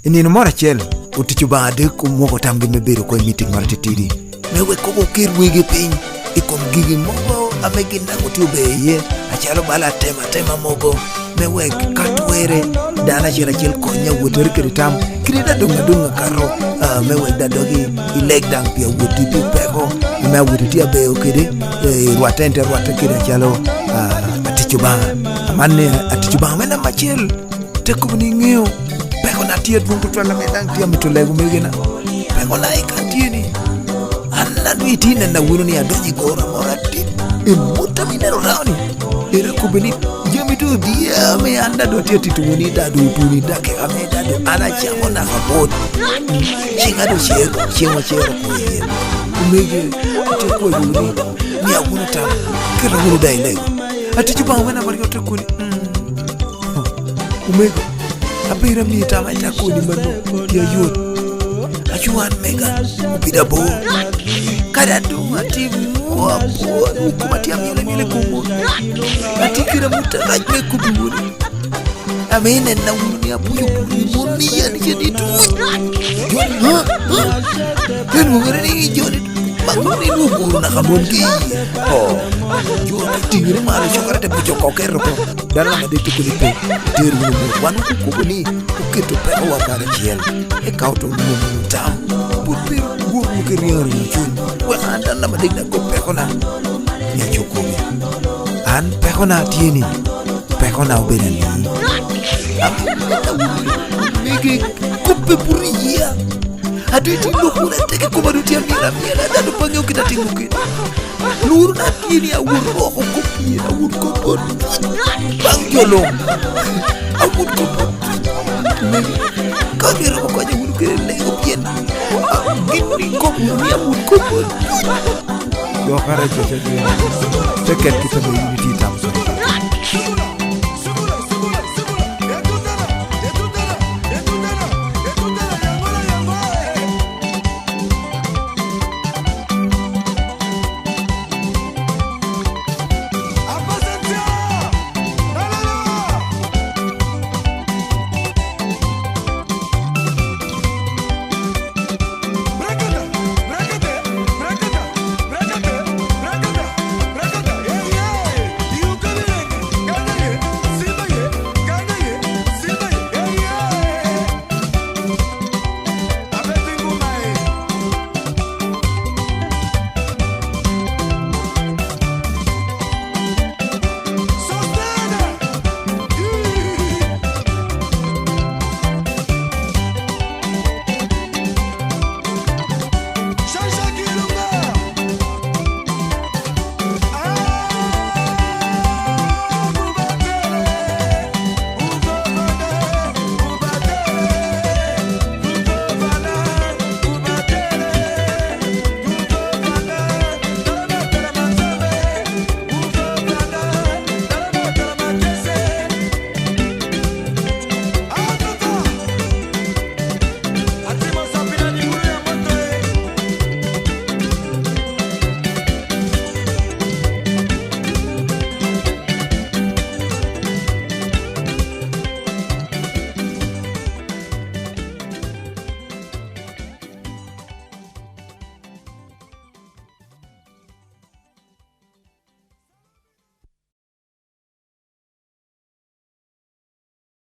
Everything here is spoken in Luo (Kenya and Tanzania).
Inino mora chel utichu bade kumoko tamgi mebiro kwa meeting mar titiri. Mewe koko kirwege piny ikom gigi mogo amegi nango tiubeye achalo bala tema mogo mewe katwere dana chira chel konya wutori kiritam kirida dunga karo mewe dadogi ileg dang pia wuti pi peko mewe wuti tia beyo kiri rwate kiri achalo atichu banga amane atichu banga mena machel tekubni ngeo peko na tia dungu twala medang tia mitulegu megina peko na ikantini anna duitina na wuru ni adonyi gora morati imuta minero rauni ere kubini jami tu dia me anda do tia tituni dadu tuni dake ame dadu ana chamo na kabot chinga do chero kuye umege tekwa yuri ni akuna ta kira wuru dai lego atichuba wena bari yotekuni umege abira mi tama itakuni mano ya yot achuan mega bida bo kada dunga timu wapo kumatia mile kumu atikira mutarajme kubuni amene na unia puyo muni ya nijetu tenu ngani joni mangoni nubu na kamongi joni tingire mala chokarate pucho kokero ko dala na detu kulipe teru nubu wanu kubuni uketo pe wakare chiel e kauto nubu tam pupi guru kiriyo chun anda na madina ko pekona ya chokobi an pekona tieni pekona obenani mege kupe puria aditi lukuna teke kumarutia mira dadu pange ukitatinguke luru na tieni awuro ko kopi awuro ko bangyolo awuro ko mege kamera ko kanya wuro kele ko pien gini ko puria awuro ko yo kare jojo tiket kita be unity tam so